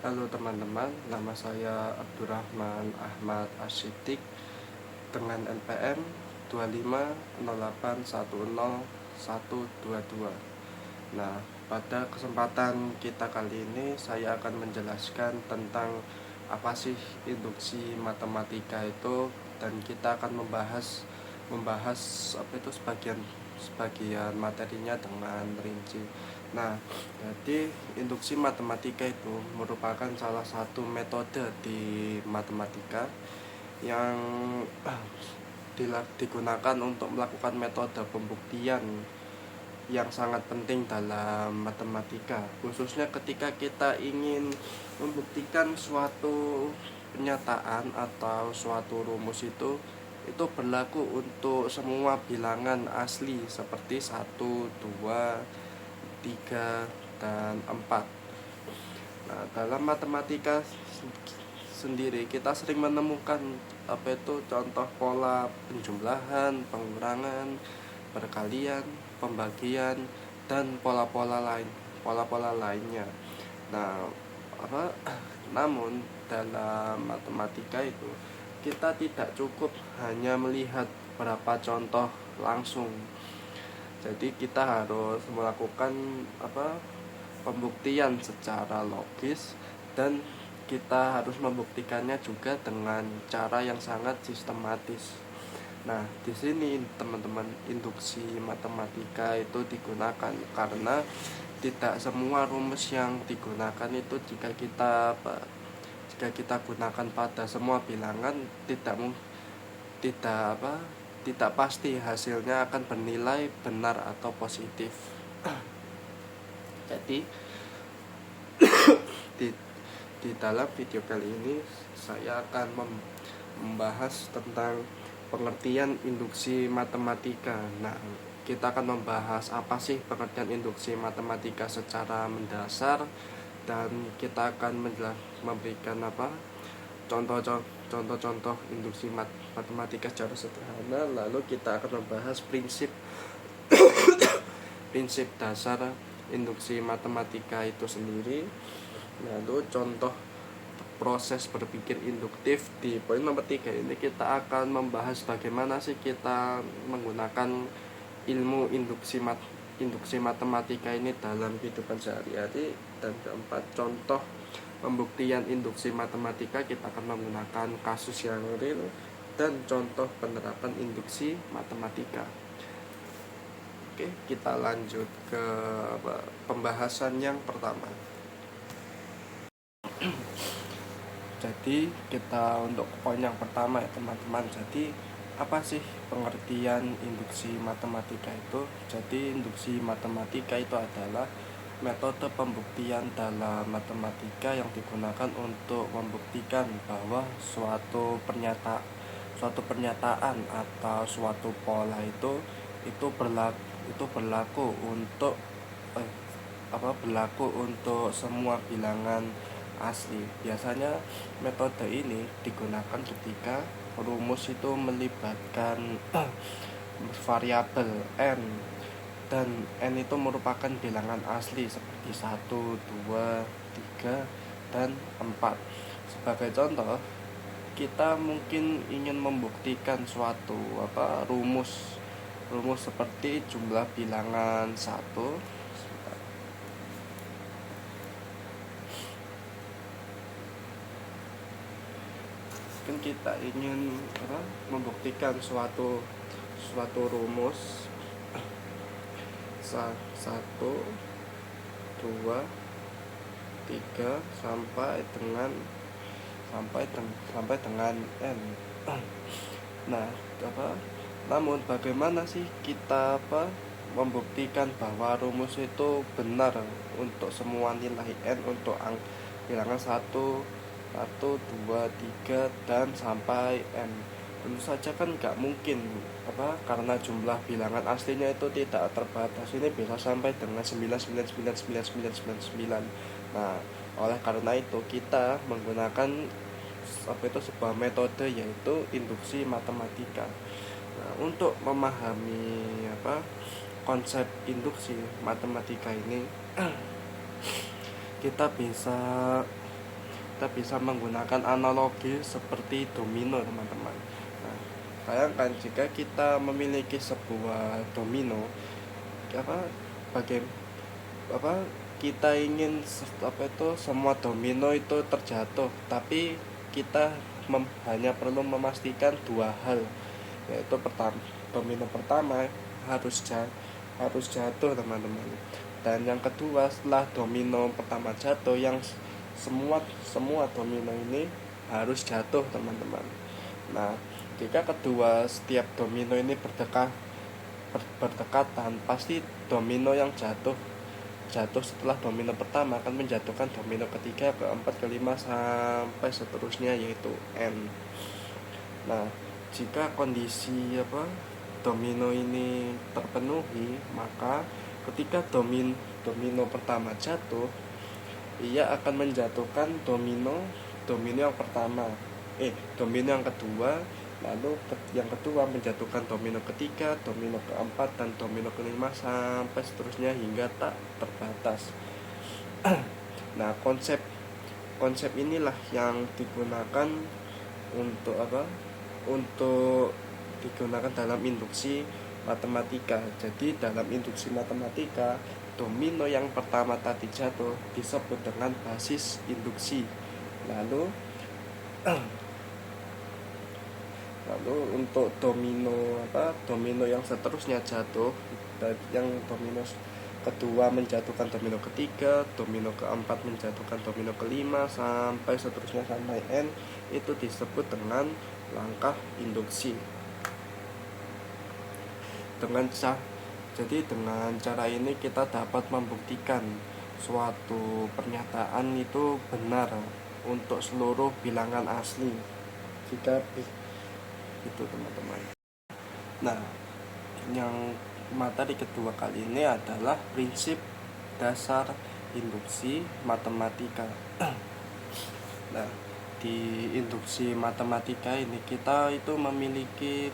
Halo teman-teman, nama saya Abdurrahman Ahmad Asyidik dengan NPM 2508101122. Nah, pada kesempatan kita kali ini saya akan menjelaskan tentang apa sih induksi matematika itu, dan kita akan membahas apa itu sebagian materinya dengan rinci. Nah, jadi induksi matematika itu merupakan salah satu metode di matematika yang digunakan untuk melakukan metode pembuktian yang sangat penting dalam matematika, khususnya ketika kita ingin membuktikan suatu pernyataan atau suatu rumus itu berlaku untuk semua bilangan asli seperti 1, 2, 3, dan 4. Nah, dalam matematika sendiri kita sering menemukan contoh pola penjumlahan, pengurangan, perkalian, pembagian, dan pola-pola lainnya. Nah, namun dalam matematika itu kita tidak cukup hanya melihat berapa contoh langsung. Jadi kita harus melakukan pembuktian secara logis, dan kita harus membuktikannya juga dengan cara yang sangat sistematis. Nah, di sini teman-teman, induksi matematika itu digunakan karena tidak semua rumus yang digunakan itu jika kita gunakan pada semua bilangan tidak tidak pasti hasilnya akan bernilai benar atau positif. Jadi di dalam video kali ini saya akan membahas tentang pengertian induksi matematika. Nah, kita akan membahas apa sih pengertian induksi matematika secara mendasar, dan kita akan memberikan contoh-contoh induksi matematika secara sederhana. Lalu kita akan membahas prinsip dasar induksi matematika itu sendiri. Lalu contoh proses berpikir induktif. Di poin nomor 3 ini kita akan membahas bagaimana sih kita menggunakan ilmu induksi matematika ini dalam kehidupan sehari-hari. Dan keempat, contoh pembuktian induksi matematika, kita akan menggunakan kasus yang real dan contoh penerapan induksi matematika. Oke, kita lanjut ke pembahasan yang pertama. Jadi kita untuk poin yang pertama ya teman-teman. Jadi apa sih pengertian induksi matematika itu? Jadi induksi matematika itu adalah metode pembuktian dalam matematika yang digunakan untuk membuktikan bahwa suatu pernyataan atau suatu pola itu berlaku untuk semua bilangan asli. Biasanya metode ini digunakan ketika rumus itu melibatkan variabel n, dan n itu merupakan bilangan asli seperti 1, 2, 3, dan 4. Sebagai contoh, kita mungkin ingin membuktikan suatu rumus seperti jumlah bilangan 1. Kita ingin membuktikan suatu rumus 1, 2, 3 sampai dengan n. Nah, namun bagaimana sih kita membuktikan bahwa rumus itu benar untuk semua nilai n untuk bilangan 1, 2, 3, dan sampai n? Tentu saja kan nggak mungkin, karena jumlah bilangan aslinya itu tidak terbatas. Ini bisa sampai dengan 9999999. Nah, oleh karena itu kita menggunakan sebuah metode, yaitu induksi matematika. Nah, untuk memahami konsep induksi matematika ini, kita bisa kita bisa menggunakan analogi seperti domino, teman-teman. Nah, bayangkan jika kita memiliki sebuah domino, apa kita ingin semua domino itu terjatuh, tapi kita hanya perlu memastikan dua hal, yaitu domino pertama harus jatuh, teman-teman, dan yang kedua, setelah domino pertama jatuh, yang semua domino ini harus jatuh, teman-teman. Nah, jika setiap domino ini berdekatan, pasti domino yang jatuh setelah domino pertama akan menjatuhkan domino ketiga, keempat, kelima, sampai seterusnya, yaitu N. Nah, jika kondisi domino ini terpenuhi, maka ketika domino pertama jatuh, ia akan menjatuhkan domino yang pertama, domino yang kedua, lalu yang kedua menjatuhkan domino ketiga, domino keempat, dan domino kelima, sampai seterusnya hingga tak terbatas. Nah, konsep inilah yang digunakan untuk digunakan dalam induksi matematika. Jadi dalam induksi matematika, domino yang pertama tadi jatuh disebut dengan basis induksi. Lalu untuk domino yang seterusnya jatuh, dan yang domino kedua menjatuhkan domino ketiga, domino keempat menjatuhkan domino kelima, sampai seterusnya sampai N, itu disebut dengan langkah induksi. Jadi dengan cara ini kita dapat membuktikan suatu pernyataan itu benar untuk seluruh bilangan asli. Jika itu, teman-teman. Nah, yang materi kedua kali ini adalah prinsip dasar induksi matematika. Nah, di induksi matematika ini kita itu memiliki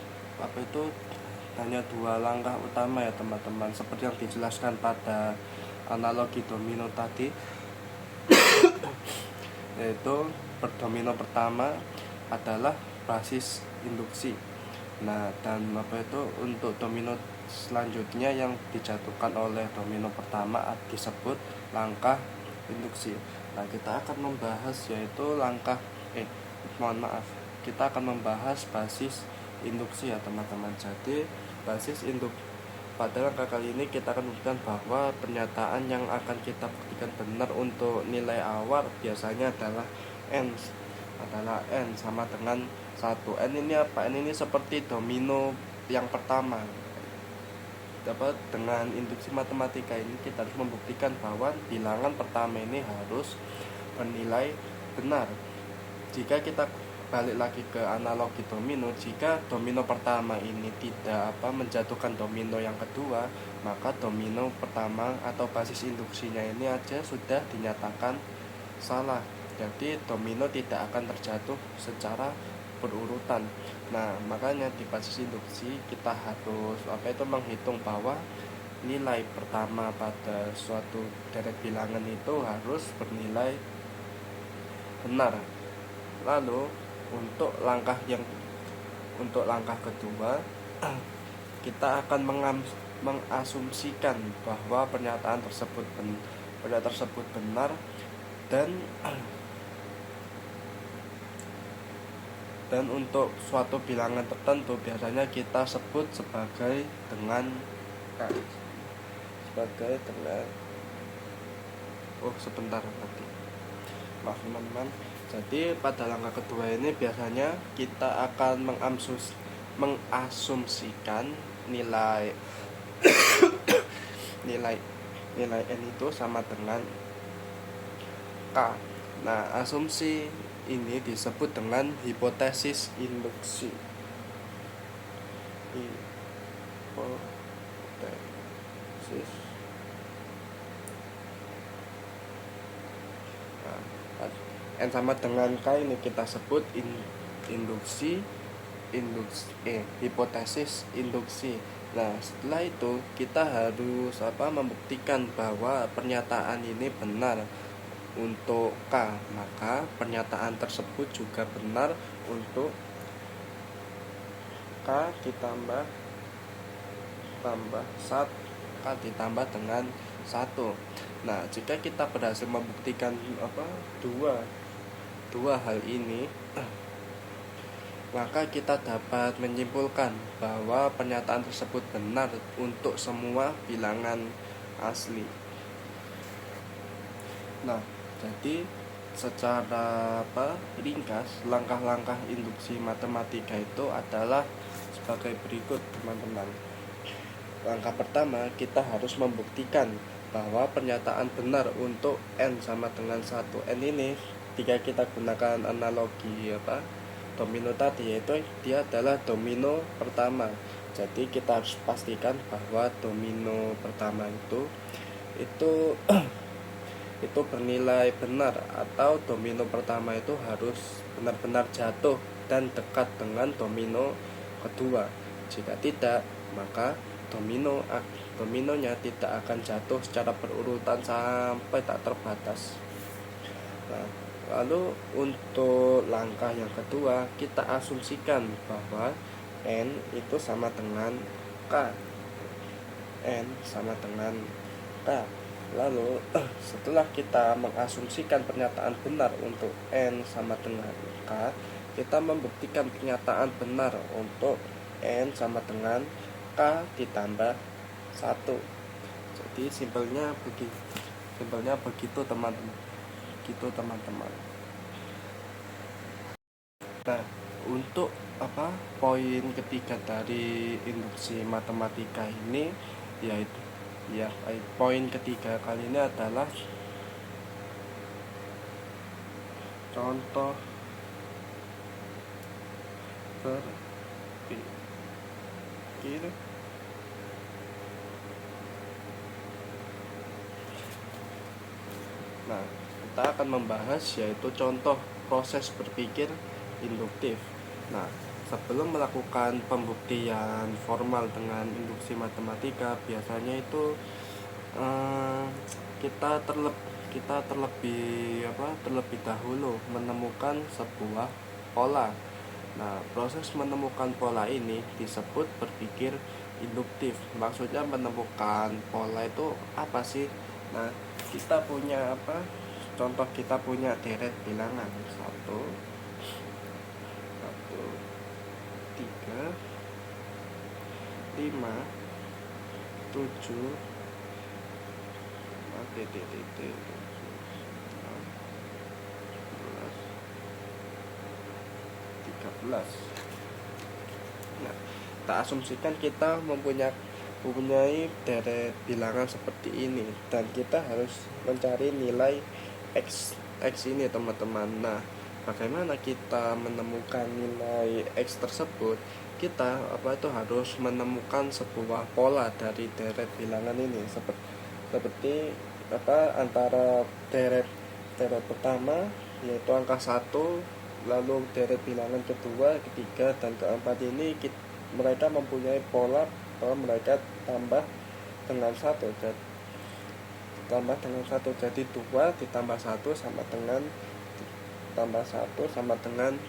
hanya dua langkah utama, ya teman-teman, seperti yang dijelaskan pada analogi domino tadi. Yaitu domino pertama adalah basis induksi. Nah, dan untuk domino selanjutnya yang dijatuhkan oleh domino pertama disebut langkah induksi. Nah, kita akan membahas kita akan membahas basis induksi, ya teman-teman. Jadi pada langkah kali ini kita akan membuktikan bahwa pernyataan yang akan kita buktikan benar untuk nilai awal biasanya adalah N sama dengan 1. N ini apa? N ini seperti domino yang pertama. Dengan induksi matematika ini kita harus membuktikan bahwa bilangan pertama ini harus bernilai benar. Jika kita balik lagi ke analogi domino, jika domino pertama ini tidak menjatuhkan domino yang kedua, maka domino pertama atau basis induksinya ini aja sudah dinyatakan salah. Jadi domino tidak akan terjatuh secara berurutan. Nah, makanya di basis induksi kita harus menghitung bahwa nilai pertama pada suatu deret bilangan itu harus bernilai benar. Lalu untuk langkah kedua, kita akan mengasumsikan bahwa pernyataan tersebut benar, dan untuk suatu bilangan tertentu biasanya kita sebut sebagai maaf teman-teman. Jadi pada langkah kedua ini biasanya kita akan mengasumsikan nilai N itu sama dengan K. Nah, asumsi ini disebut dengan hipotesis induksi. N sama dengan K ini kita sebut hipotesis induksi. Nah, setelah itu kita harus membuktikan bahwa pernyataan ini benar. untuk K, maka pernyataan tersebut juga benar untuk K ditambah 1, K ditambah dengan 1. Nah, jika kita berhasil membuktikan dua hal ini, maka kita dapat menyimpulkan bahwa pernyataan tersebut benar untuk semua bilangan asli. Nah, jadi secara ringkas, langkah-langkah induksi matematika itu adalah sebagai berikut, teman-teman. Langkah pertama, kita harus membuktikan bahwa pernyataan benar untuk N sama dengan 1. N ini jika kita gunakan analogi domino tadi, yaitu dia adalah domino pertama. Jadi kita harus pastikan bahwa domino pertama itu itu bernilai benar, atau domino pertama itu harus benar-benar jatuh dan dekat dengan domino kedua. Jika tidak, maka dominonya tidak akan jatuh secara berurutan sampai tak terbatas. Nah, lalu untuk langkah yang kedua, kita asumsikan bahwa N itu sama dengan K. N sama dengan K. Lalu setelah kita mengasumsikan pernyataan benar untuk N sama dengan K, kita membuktikan pernyataan benar untuk N sama dengan K ditambah 1. Jadi simpelnya begitu, teman-teman. Nah, untuk poin ketiga dari induksi matematika ini, yaitu poin ketiga kali ini adalah contoh berpikir. Nah, kita akan membahas yaitu contoh proses berpikir induktif. Nah, sebelum melakukan pembuktian formal dengan induksi matematika, biasanya itu kita terlebih dahulu menemukan sebuah pola. Nah, proses menemukan pola ini disebut berpikir induktif. Maksudnya menemukan pola itu apa sih? Nah, kita punya contoh, kita punya deret bilangan 1, 3, 5, 7, 13. Nah, kita asumsikan kita mempunyai deret bilangan seperti ini, dan kita harus mencari nilai X ini, teman-teman. Nah, bagaimana kita menemukan nilai X tersebut? Kita harus menemukan sebuah pola dari deret bilangan ini, seperti antara deret pertama yaitu angka 1, lalu deret bilangan kedua, ketiga, dan keempat ini mereka mempunyai pola bahwa mereka tambah dengan 1. Jadi 2 ditambah 1 sama dengan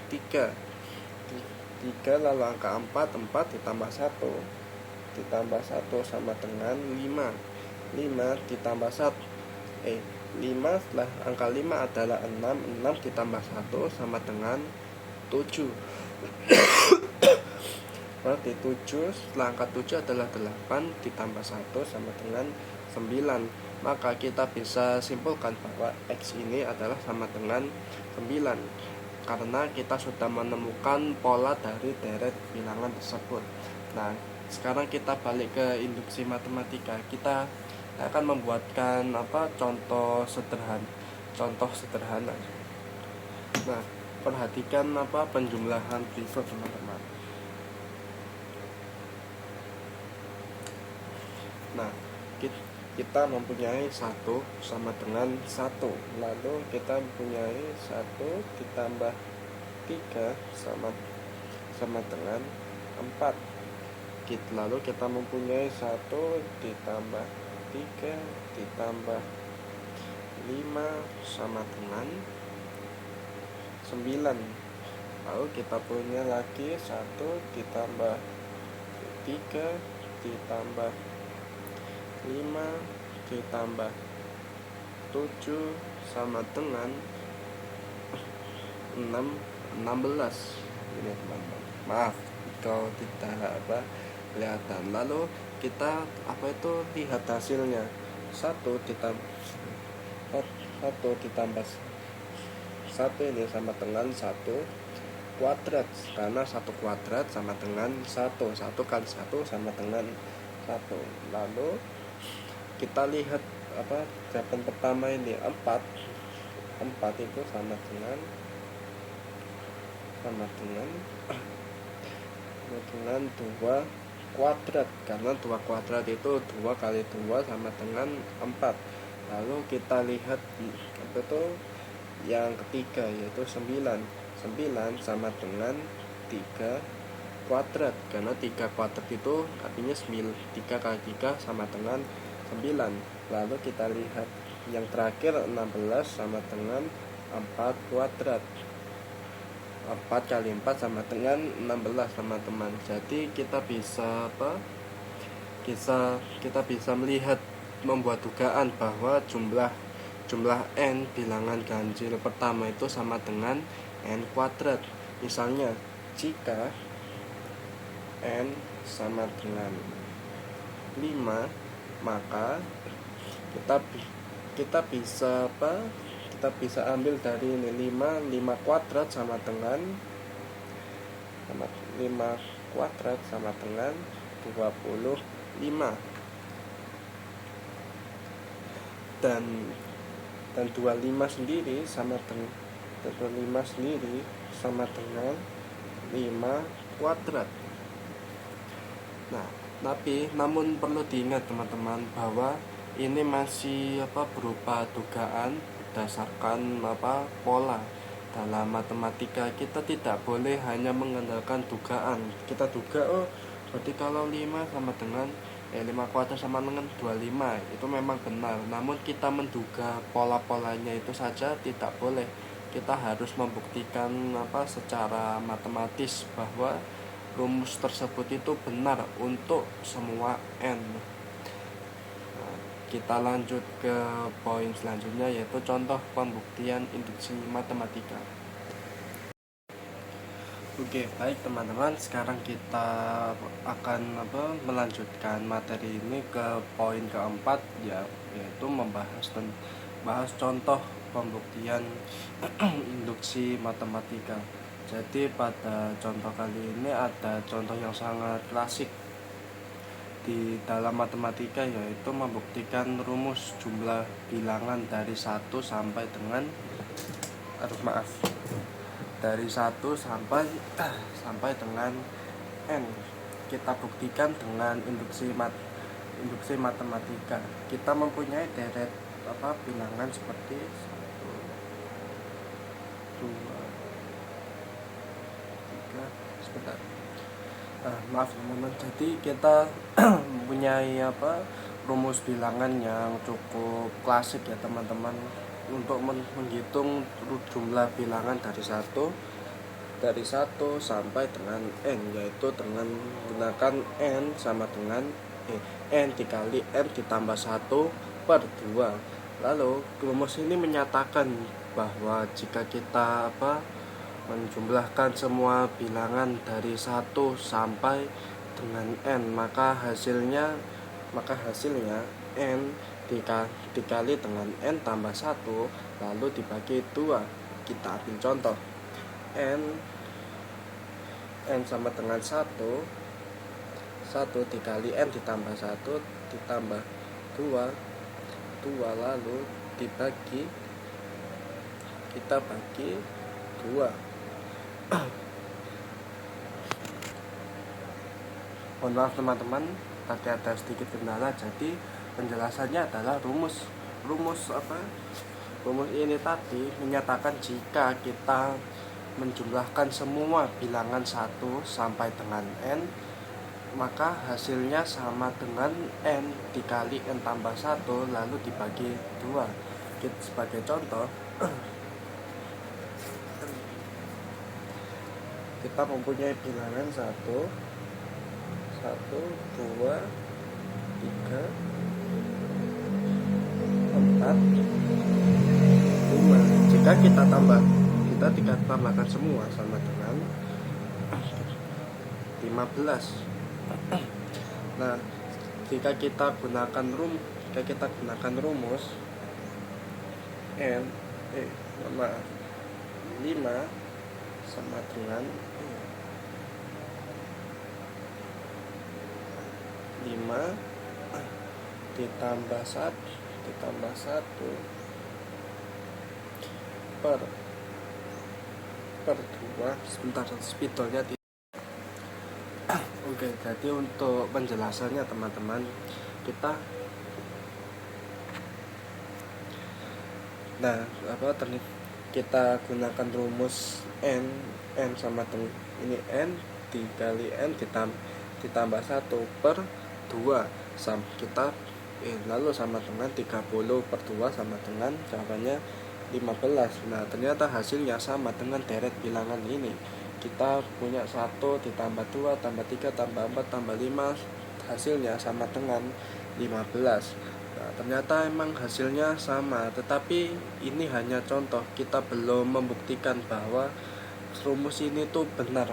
3. 3 lalu angka 4 ditambah 1 sama dengan 5. 5 ditambah 1 5 setelah angka 5 adalah 6. 6 ditambah 1 sama dengan 7. Berarti 7 setelah angka 7 adalah 8 ditambah 1 sama dengan 9. Maka kita bisa simpulkan bahwa X ini adalah sama dengan 9, karena kita sudah menemukan pola dari deret bilangan tersebut. Nah, sekarang kita balik ke induksi matematika. Kita akan membuatkan contoh sederhana. Nah, perhatikan penjumlahan berikut, teman-teman. Nah, kita mempunyai 1 sama dengan 1, lalu kita mempunyai 1 ditambah 3 sama dengan 4. Lalu kita mempunyai 1 ditambah 3 ditambah 5 sama dengan 9. Lalu kita punya lagi 1 ditambah 3 ditambah 5 ditambah 7 sama dengan 16. Ini teman-teman, maaf kalau tidak kelihatan. Lalu kita lihat hasilnya. 1 ditambah 1 ini sama dengan 1 kuadrat, karena 1 kuadrat sama dengan 1 kali 1 sama dengan 1. Lalu kita lihat jawaban pertama ini 4 itu sama dengan 2 kuadrat, karena 2 kuadrat itu 2 kali 2 sama dengan 4. Lalu kita lihat yang ketiga, yaitu 9 sama dengan 3 kuadrat, karena 3 kuadrat itu artinya 3 kali 3 sama dengan 9. Lalu kita lihat yang terakhir 16 sama dengan 4 kuadrat. 4 kali 4 sama dengan 16 teman-teman. Jadi kita bisa kita bisa membuat dugaan bahwa jumlah n bilangan ganjil pertama itu sama dengan n kuadrat. Misalnya jika n sama dengan 5, maka kita bisa ambil dari ini 5 kuadrat sama dengan 25, dan 25 sendiri sama dengan 5 kuadrat. Nah, namun perlu diingat teman-teman bahwa ini masih berupa dugaan berdasarkan pola. Dalam matematika kita tidak boleh hanya mengandalkan dugaan. Kita duga berarti kalau 5 sama dengan 5 kuadrat sama dengan 25, itu memang benar. Namun kita menduga pola-polanya itu saja tidak boleh. Kita harus membuktikan secara matematis bahwa rumus tersebut itu benar untuk semua n. Kita lanjut ke poin selanjutnya, yaitu contoh pembuktian induksi matematika. Oke, baik teman-teman, sekarang kita akan melanjutkan materi ini ke poin keempat, yaitu bahas contoh pembuktian induksi matematika. Jadi pada contoh kali ini ada contoh yang sangat klasik di dalam matematika, yaitu membuktikan rumus jumlah bilangan dari 1 sampai dengan dari 1 sampai dengan n. Kita buktikan dengan induksi matematika. Kita mempunyai deret bilangan seperti 1, 2, 3. Sebentar. Maaf teman-teman. Jadi kita mempunyai rumus bilangan yang cukup klasik ya teman-teman, untuk menghitung jumlah bilangan dari 1 sampai dengan n, yaitu dengan menggunakan n sama dengan n dikali n ditambah 1/2. Lalu rumus ini menyatakan bahwa jika kita menjumlahkan semua bilangan dari 1 sampai dengan n, maka hasilnya n dikali dengan n tambah 1 lalu dibagi 2. Kita ambil contoh. n sama dengan 1 dikali n ditambah 1 ditambah 2 lalu kita bagi 2. Mohon maaf teman-teman, tadi ada sedikit kendala. Jadi penjelasannya adalah rumus ini tadi menyatakan jika kita menjumlahkan semua bilangan 1 sampai dengan n, maka hasilnya sama dengan n dikali n tambah 1 lalu dibagi 2. sebagai contoh, kita mempunyai bilangan 1, 2, 3, 4, 5. Jika kita tambahkan semua sama dengan 15. Nah, jika kita gunakan rumus N 5 sama dengan 5 ditambah 1 per 2. Sebentar, spidolnya Oke, jadi untuk penjelasannya teman-teman, kita gunakan rumus N sama dengan ini, N dikali N ditambah 1 per 2 lalu sama dengan 30 per 2 sama dengan jawabannya 15. Nah, ternyata hasilnya sama dengan deret bilangan ini. Kita punya 1 ditambah 2 tambah 3 tambah 4 tambah 5, hasilnya sama dengan 15. Nah, ternyata emang hasilnya sama, tetapi ini hanya contoh. Kita belum membuktikan bahwa rumus ini tuh benar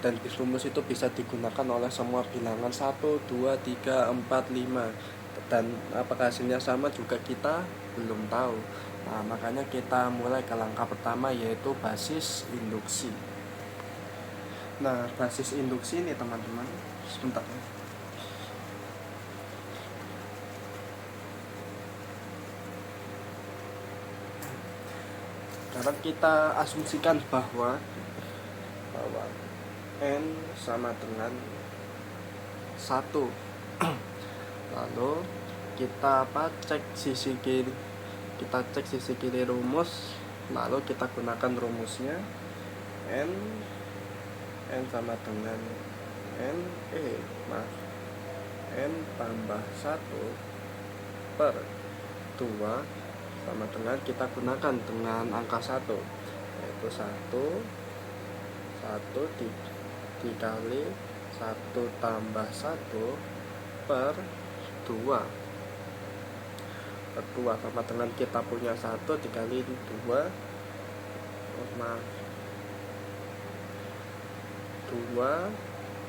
dan rumus itu bisa digunakan oleh semua bilangan 1, 2, 3, 4, 5. Dan apakah hasilnya sama juga kita belum tahu. Nah, makanya kita mulai ke langkah pertama, yaitu basis induksi. Nah, basis induksi ini teman-teman, sebentar ya. Sekarang kita asumsikan bahwa N sama dengan 1. Lalu kita cek sisi kiri rumus, lalu kita gunakan rumusnya N sama dengan N tambah 1 per 2 sama dengan, kita gunakan dengan angka 1, yaitu 1 dikali 1 tambah 1 per 2 sama dengan, kita punya 1 dikali 2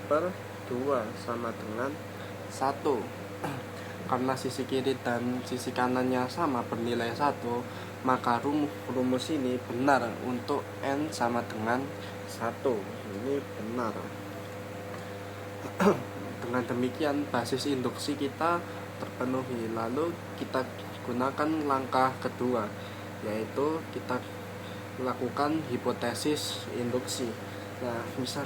per 2 sama dengan 1. Karena sisi kiri dan sisi kanannya sama bernilai 1, maka rumus ini benar untuk N sama dengan 1. Ini benar. Dengan demikian basis induksi kita terpenuhi. Lalu kita gunakan langkah kedua, yaitu kita lakukan hipotesis induksi. Nah, misal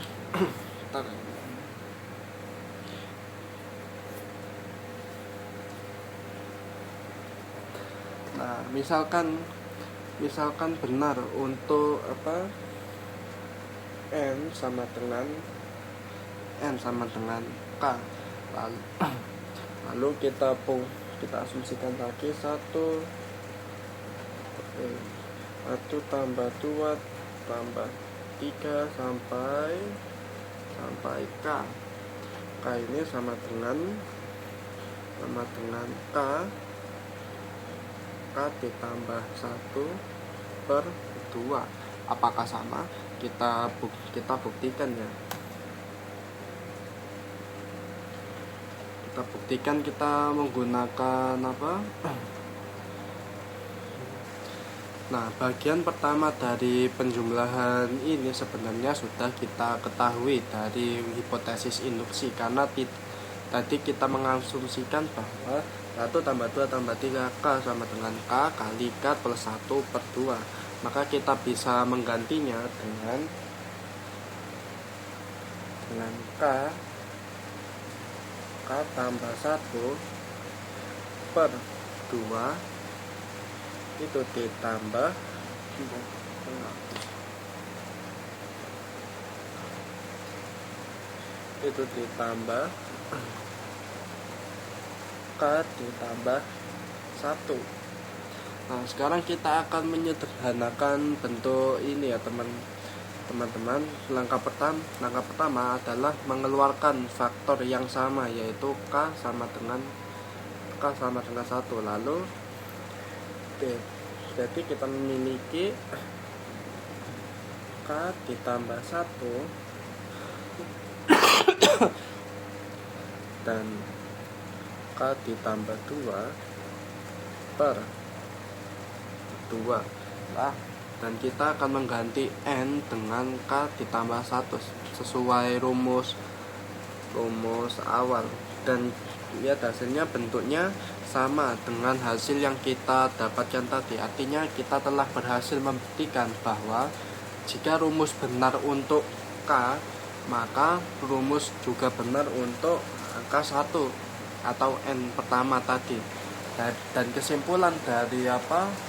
misalkan benar untuk N sama dengan K. Lalu kita asumsikan lagi 1 tambah 2 tambah 3 sampai K. K ini sama dengan K ditambah 1 per 2. Apakah sama? Kita buktikan ya. Kita menggunakan Nah, bagian pertama dari penjumlahan ini sebenarnya sudah kita ketahui dari hipotesis induksi, karena tadi kita mengasumsikan bahwa 1 tambah 2 tambah 3 K sama dengan K kali K plus 1 per 2. Maka kita bisa menggantinya dengan K tambah 1 per 2 itu ditambah K ditambah 1 Nah, sekarang kita akan menyederhanakan bentuk ini ya teman-teman. Langkah pertama adalah mengeluarkan faktor yang sama, yaitu K sama dengan 1. Lalu jadi kita memiliki K ditambah 1 dan K ditambah 2 per 2 lah, dan kita akan mengganti N dengan K ditambah 1 sesuai rumus awal, dan lihat hasilnya bentuknya sama dengan hasil yang kita dapatkan tadi. Artinya kita telah berhasil membuktikan bahwa jika rumus benar untuk K, maka rumus juga benar untuk angka 1 atau N pertama tadi. Dan kesimpulan dari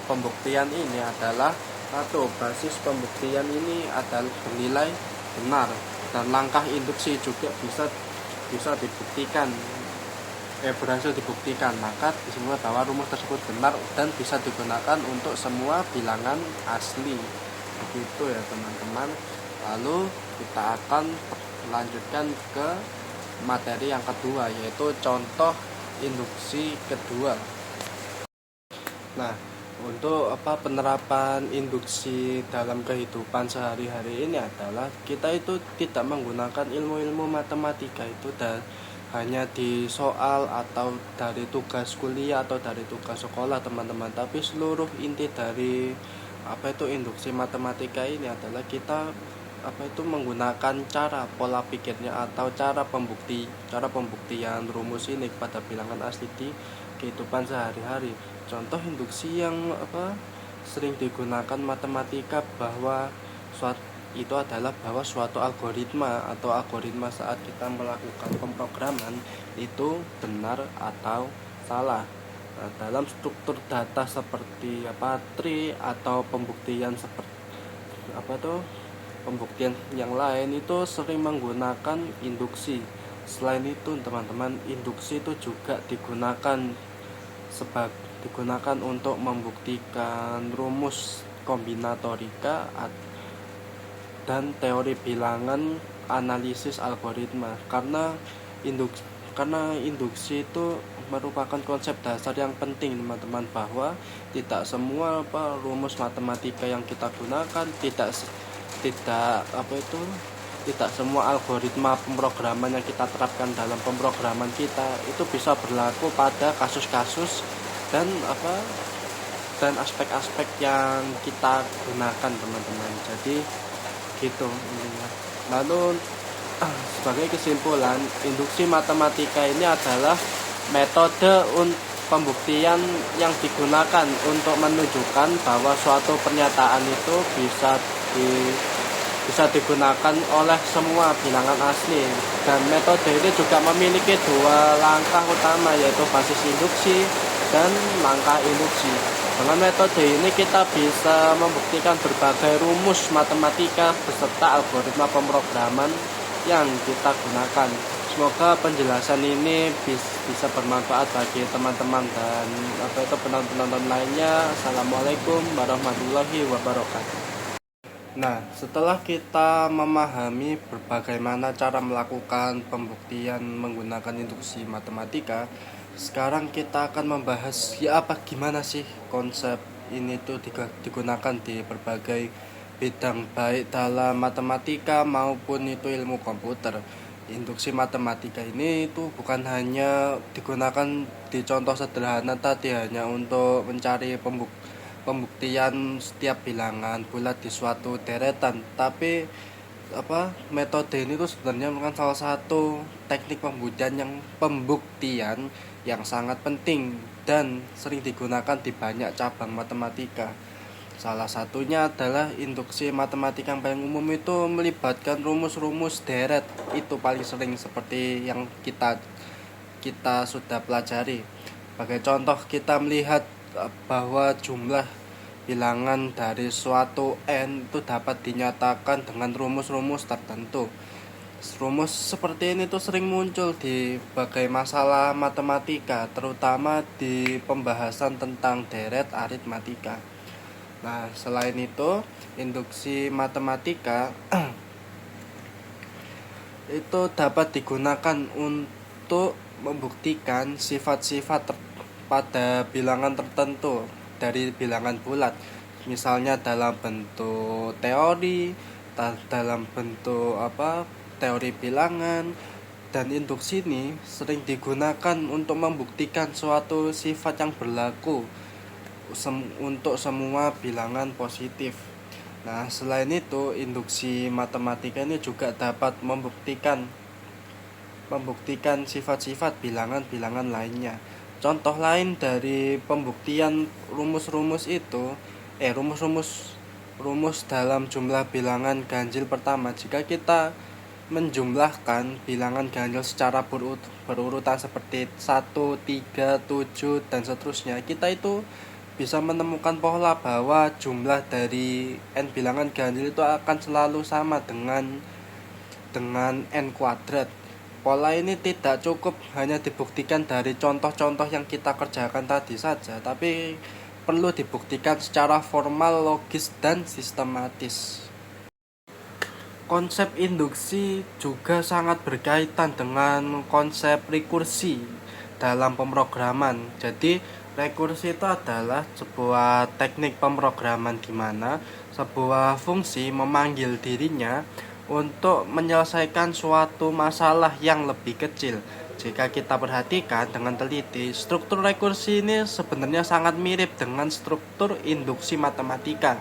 pembuktian ini adalah basis pembuktian ini adalah bernilai benar, dan langkah induksi juga bisa dibuktikan, berhasil dibuktikan. Maka disimpulan bahwa rumus tersebut benar dan bisa digunakan untuk semua bilangan asli. Begitu ya teman-teman. Lalu kita akan lanjutkan ke materi yang kedua, yaitu contoh induksi kedua. Nah, untuk penerapan induksi dalam kehidupan sehari-hari ini adalah kita itu tidak menggunakan ilmu-ilmu matematika itu hanya di soal atau dari tugas kuliah atau dari tugas sekolah teman-teman, tapi seluruh inti dari induksi matematika ini adalah kita menggunakan cara pola pikirnya atau cara pembuktian rumus ini pada bilangan asli di kehidupan sehari-hari. Contoh induksi yang sering digunakan matematika bahwa suatu algoritma saat kita melakukan pemrograman itu benar atau salah. Nah, dalam struktur data seperti tree atau pembuktian pembuktian yang lain itu sering menggunakan induksi. Selain itu teman-teman, induksi itu juga digunakan untuk membuktikan rumus kombinatorika dan teori bilangan analisis algoritma, karena induksi itu merupakan konsep dasar yang penting teman-teman, bahwa tidak semua rumus matematika yang kita gunakan tidak semua algoritma pemrograman yang kita terapkan dalam pemrograman kita itu bisa berlaku pada kasus-kasus dan aspek-aspek yang kita gunakan teman-teman. Jadi gitu intinya. Lalu sebagai kesimpulan, induksi matematika ini adalah metode pembuktian yang digunakan untuk menunjukkan bahwa suatu pernyataan itu bisa digunakan oleh semua bilangan asli. Dan metode ini juga memiliki dua langkah utama, yaitu basis induksi dan langkah induksi. Dengan metode ini kita bisa membuktikan berbagai rumus matematika beserta algoritma pemrograman yang kita gunakan. Semoga penjelasan ini bisa bermanfaat bagi teman-teman dan penonton lainnya. Assalamualaikum warahmatullahi wabarakatuh. Nah, setelah kita memahami bagaimana cara melakukan pembuktian menggunakan induksi matematika, sekarang kita akan membahas gimana sih konsep ini tuh digunakan di berbagai bidang, baik dalam matematika maupun itu ilmu komputer. Induksi matematika ini itu bukan hanya digunakan di contoh sederhana tadi hanya untuk mencari pembuktian setiap bilangan bulat di suatu deretan, tapi metode ini tuh sebenarnya merupakan salah satu teknik pembuktian yang sangat penting dan sering digunakan di banyak cabang matematika. Salah satunya adalah induksi matematika yang paling umum itu melibatkan rumus-rumus deret. Itu paling sering seperti yang kita sudah pelajari. Sebagai contoh, kita melihat bahwa jumlah bilangan dari suatu n itu dapat dinyatakan dengan rumus-rumus tertentu. Rumus seperti ini tuh sering muncul di berbagai masalah matematika, terutama di pembahasan tentang deret aritmatika. Nah, selain itu, induksi matematika itu dapat digunakan untuk membuktikan sifat-sifat pada bilangan tertentu dari bilangan bulat. Misalnya dalam bentuk teori, dalam bentuk teori bilangan, dan induksi ini sering digunakan untuk membuktikan suatu sifat yang berlaku untuk semua bilangan positif. Nah, selain itu, induksi matematika ini juga dapat membuktikan sifat-sifat bilangan-bilangan lainnya. Contoh lain dari pembuktian rumus dalam jumlah bilangan ganjil pertama, jika kita menjumlahkan bilangan ganjil secara berurutan seperti 1, 3, 7 dan seterusnya, kita itu bisa menemukan pola bahwa jumlah dari n bilangan ganjil itu akan selalu sama dengan n kuadrat. Pola ini tidak cukup hanya dibuktikan dari contoh-contoh yang kita kerjakan tadi saja, tapi perlu dibuktikan secara formal, logis, dan sistematis. Konsep induksi juga sangat berkaitan dengan konsep rekursi dalam pemrograman. Jadi, rekursi itu adalah sebuah teknik pemrograman di mana sebuah fungsi memanggil dirinya untuk menyelesaikan suatu masalah yang lebih kecil. Jika kita perhatikan dengan teliti, struktur rekursi ini sebenarnya sangat mirip dengan struktur induksi matematika.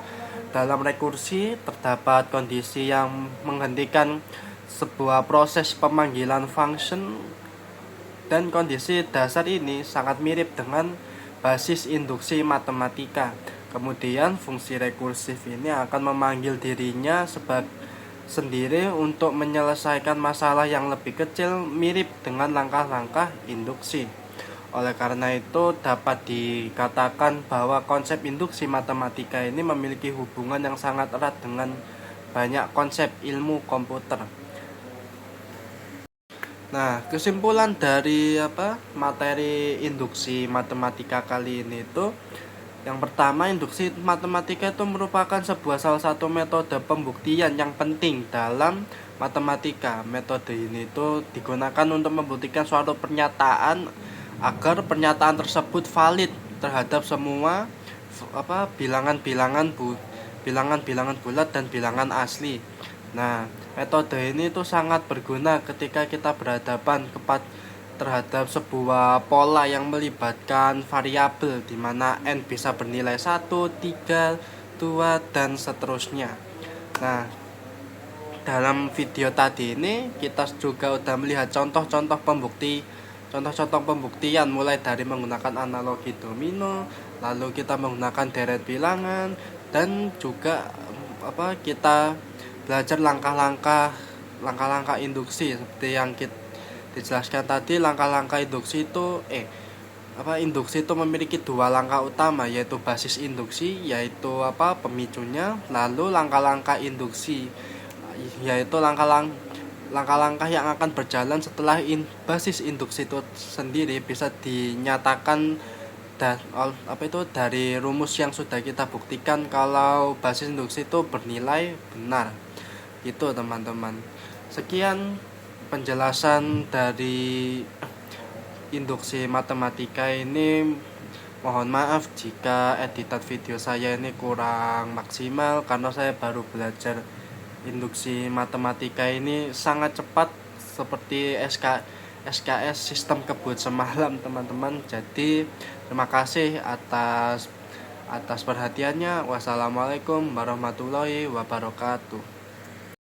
Dalam rekursi terdapat kondisi yang menghentikan sebuah proses pemanggilan function, dan kondisi dasar ini sangat mirip dengan basis induksi matematika. Kemudian fungsi rekursif ini akan memanggil dirinya sendiri untuk menyelesaikan masalah yang lebih kecil, mirip dengan langkah-langkah induksi. Oleh karena itu, dapat dikatakan bahwa konsep induksi matematika ini memiliki hubungan yang sangat erat dengan banyak konsep ilmu komputer. Nah, kesimpulan dari materi induksi matematika kali ini itu, yang pertama, induksi matematika itu merupakan salah satu metode pembuktian yang penting dalam matematika. Metode ini itu digunakan untuk membuktikan suatu pernyataan agar pernyataan tersebut valid terhadap semua bilangan-bilangan bulat dan bilangan asli. Nah, metode ini tuh sangat berguna ketika kita berhadapan terhadap sebuah pola yang melibatkan variabel di mana n bisa bernilai 1, 3, 2 dan seterusnya. Nah, dalam video tadi ini kita juga udah melihat contoh-contoh pembuktian mulai dari menggunakan analogi domino, lalu kita menggunakan deret bilangan, dan juga kita belajar langkah-langkah induksi seperti yang kita dijelaskan tadi. Langkah-langkah induksi itu induksi itu memiliki dua langkah utama, yaitu basis induksi, yaitu pemicunya, lalu langkah-langkah induksi, yaitu langkah-langkah yang akan berjalan setelah basis induksi itu sendiri bisa dinyatakan dari rumus yang sudah kita buktikan kalau basis induksi itu bernilai benar. Gitu teman-teman. Sekian penjelasan dari induksi matematika ini. Mohon maaf jika editan video saya ini kurang maksimal karena saya baru belajar induksi matematika ini sangat cepat seperti SKS sistem kebut semalam teman-teman. Jadi terima kasih atas perhatiannya. Wassalamualaikum warahmatullahi wabarakatuh.